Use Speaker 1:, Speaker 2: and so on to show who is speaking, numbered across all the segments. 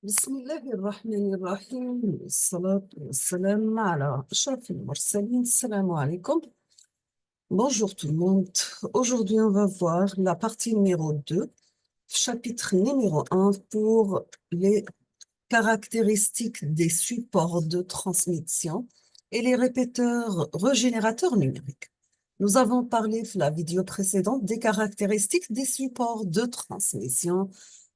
Speaker 1: بسم الله الرحمن الرحيم والصلاة والسلام على أشرف المرسلين. Salam alaikum. Bonjour tout le monde. Aujourd'hui, on va voir la partie numéro 2, chapitre numéro 1 pour les caractéristiques des supports de transmission et les répéteurs régénérateurs numériques. Nous avons parlé la vidéo précédente des caractéristiques des supports de transmission.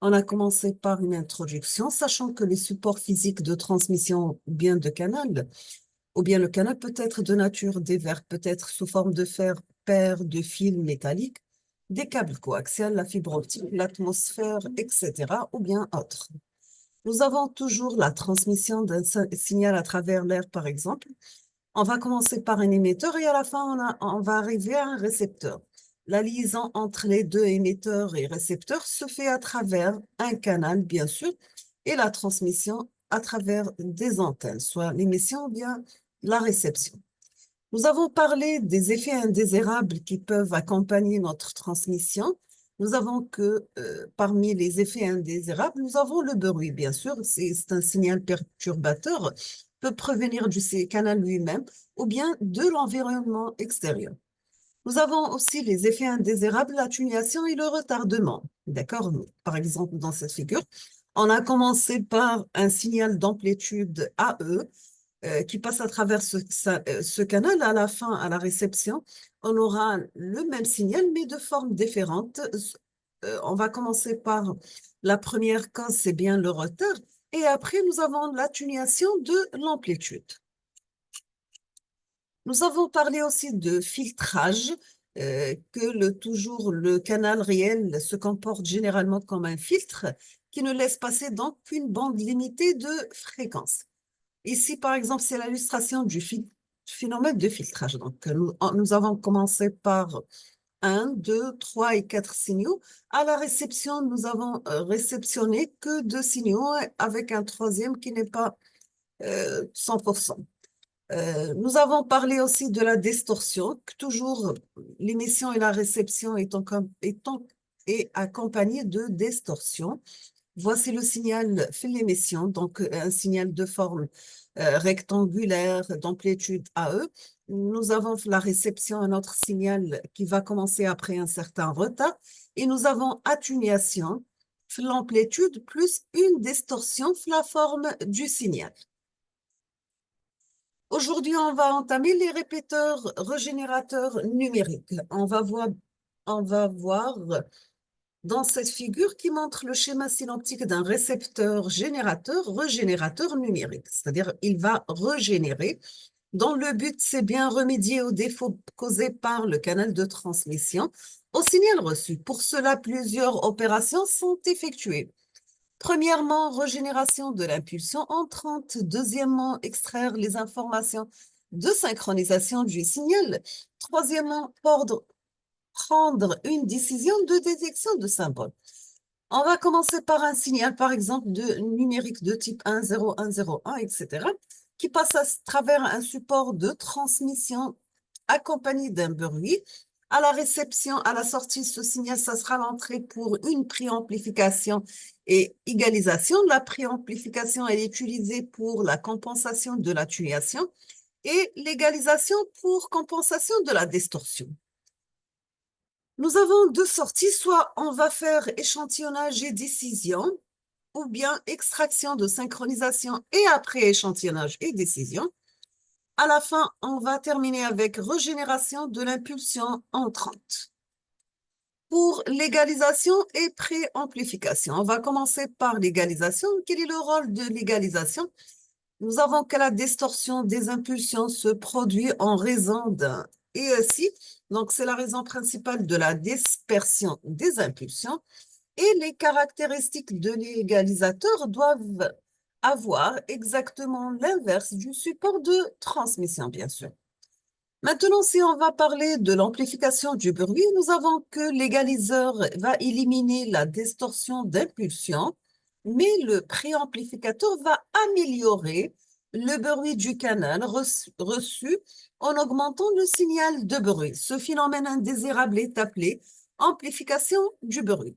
Speaker 1: On a commencé par une introduction, sachant que les supports physiques de transmission ou bien de canal, ou bien le canal peut être de nature divers, peut être sous forme de fer, paire de fils métalliques, des câbles coaxiales, la fibre optique, l'atmosphère, etc., ou bien autre. Nous avons toujours la transmission d'un signal à travers l'air, par exemple. On va commencer par un émetteur et à la fin, on va arriver à un récepteur. La liaison entre les deux émetteurs et récepteurs se fait à travers un canal, bien sûr, et la transmission à travers des antennes, soit l'émission ou bien la réception. Nous avons parlé des effets indésirables qui peuvent accompagner notre transmission. Nous avons que parmi les effets indésirables, nous avons le bruit, bien sûr. C'est un signal perturbateur, peut provenir du canal lui-même ou bien de l'environnement extérieur. Nous avons aussi les effets indésirables, l'atténuation et le retardement. D'accord? Par exemple, dans cette figure, on a commencé par un signal d'amplitude AE qui passe à travers ce canal. À la fin, à la réception, on aura le même signal, mais de forme différente. On va commencer par la première cause, c'est bien le retard, et après, nous avons l'atténuation de l'amplitude. Nous avons parlé aussi de filtrage, toujours le canal réel se comporte généralement comme un filtre qui ne laisse passer donc qu'une bande limitée de fréquences. Ici, par exemple, c'est l'illustration du phénomène de filtrage. Donc, nous avons commencé par 1, 2, 3 et 4 signaux. À la réception, nous avons réceptionné que 2 signaux avec un troisième qui n'est pas 100%. Nous avons parlé aussi de la distorsion, que toujours l'émission et la réception est accompagnée de distorsion. Voici le signal fait l'émission, donc un signal de forme rectangulaire d'amplitude AE. Nous avons la réception, un autre signal qui va commencer après un certain retard. Et nous avons atténuation, l'amplitude plus une distorsion, la forme du signal. Aujourd'hui, on va entamer les répéteurs régénérateurs numériques. On va voir dans cette figure qui montre le schéma synoptique d'un récepteur générateur régénérateur numérique, c'est-à-dire il va régénérer. Dont le but, c'est bien remédier aux défauts causés par le canal de transmission au signal reçu. Pour cela, plusieurs opérations sont effectuées. Premièrement, régénération de l'impulsion entrante. Deuxièmement, extraire les informations de synchronisation du signal. Troisièmement, prendre une décision de détection de symboles. On va commencer par un signal, par exemple, de numérique de type 1, 0, 1, 0, 1, etc., qui passe à travers un support de transmission accompagné d'un bruit. À la réception, à la sortie, ce signal, ça sera l'entrée pour une préamplification et égalisation. La préamplification, elle est utilisée pour la compensation de l'atténuation et l'égalisation pour compensation de la distorsion. Nous avons deux sorties, soit on va faire échantillonnage et décision, ou bien extraction de synchronisation et après échantillonnage et décision. À la fin, on va terminer avec régénération de l'impulsion entrante. Pour l'égalisation et préamplification, on va commencer par l'égalisation. Quel est le rôle de l'égalisation? Nous avons que la distorsion des impulsions se produit en raison d'un ESI. Donc, c'est la raison principale de la dispersion des impulsions. Et les caractéristiques de l'égalisateur doivent avoir exactement l'inverse du support de transmission, bien sûr. Maintenant, si on va parler de l'amplification du bruit, nous avons que l'égaliseur va éliminer la distorsion d'impulsion, mais le préamplificateur va améliorer le bruit du canal reçu en augmentant le signal de bruit. Ce phénomène indésirable est appelé amplification du bruit.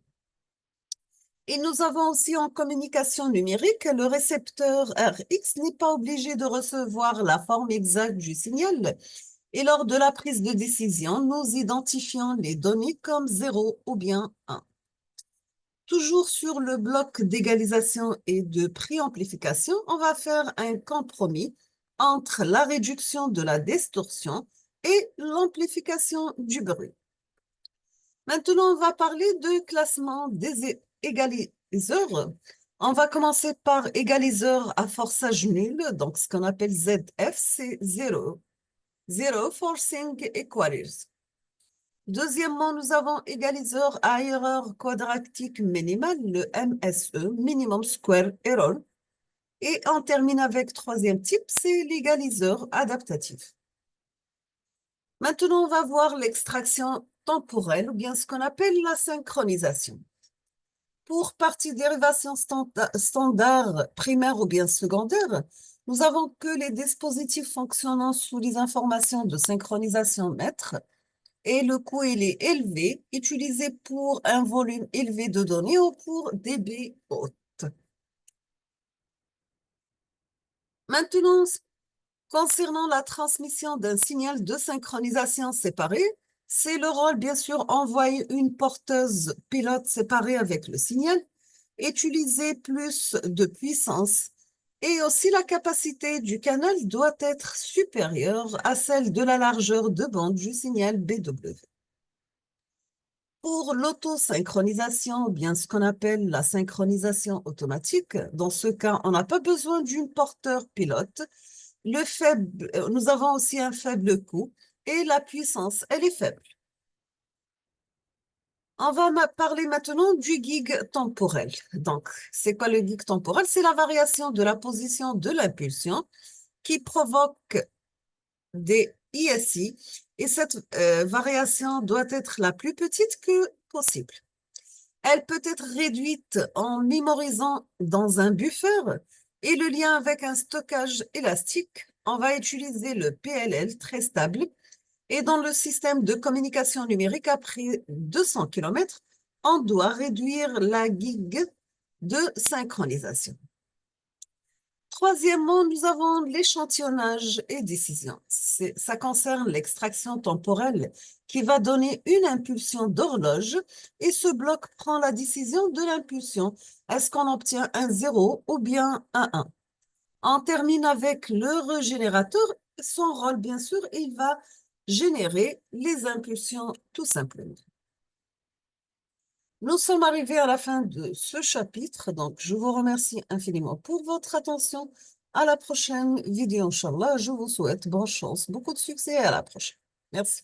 Speaker 1: Et nous avons aussi en communication numérique, le récepteur RX n'est pas obligé de recevoir la forme exacte du signal. Et lors de la prise de décision, nous identifions les données comme 0 ou bien 1. Toujours sur le bloc d'égalisation et de préamplification, on va faire un compromis entre la réduction de la distorsion et l'amplification du bruit. Maintenant, on va parler de classement des égaliseurs. On va commencer par égaliseur à forçage nul, donc ce qu'on appelle ZF, c'est 0. Zero Forcing Equalities. Deuxièmement, nous avons égaliseur à erreur quadratique minimale, le MSE, Minimum Square Error. Et on termine avec troisième type, c'est l'égaliseur adaptatif. Maintenant, on va voir l'extraction temporelle, ou bien ce qu'on appelle la synchronisation. Pour partie dérivation standard primaire ou bien secondaire, nous avons que les dispositifs fonctionnant sous les informations de synchronisation maître et le coût il est élevé, utilisé pour un volume élevé de données ou pour débit haute. Maintenant, concernant la transmission d'un signal de synchronisation séparé, c'est le rôle, bien sûr, envoyer une porteuse pilote séparée avec le signal, utiliser plus de puissance et aussi la capacité du canal doit être supérieure à celle de la largeur de bande du signal BW. Pour l'autosynchronisation, ou bien ce qu'on appelle la synchronisation automatique, dans ce cas, on n'a pas besoin d'une porteur pilote. Nous avons aussi un faible coût et la puissance, elle est faible. On va parler maintenant du gig temporel. Donc, c'est quoi le gig temporel? C'est la variation de la position de l'impulsion qui provoque des ISI et cette variation doit être la plus petite que possible. Elle peut être réduite en mémorisant dans un buffer et le lien avec un stockage élastique. On va utiliser le PLL très stable et dans le système de communication numérique après 200 km, on doit réduire la gig de synchronisation. Troisièmement, nous avons l'échantillonnage et décision. Ça concerne l'extraction temporelle qui va donner une impulsion d'horloge et ce bloc prend la décision de l'impulsion. Est-ce qu'on obtient un 0 ou bien un 1? On termine avec le régénérateur. Son rôle, bien sûr, il va générer les impulsions tout simplement. Nous sommes arrivés à la fin de ce chapitre, donc je vous remercie infiniment pour votre attention. À la prochaine vidéo, Inch'Allah. Je vous souhaite bonne chance, beaucoup de succès et à la prochaine. Merci.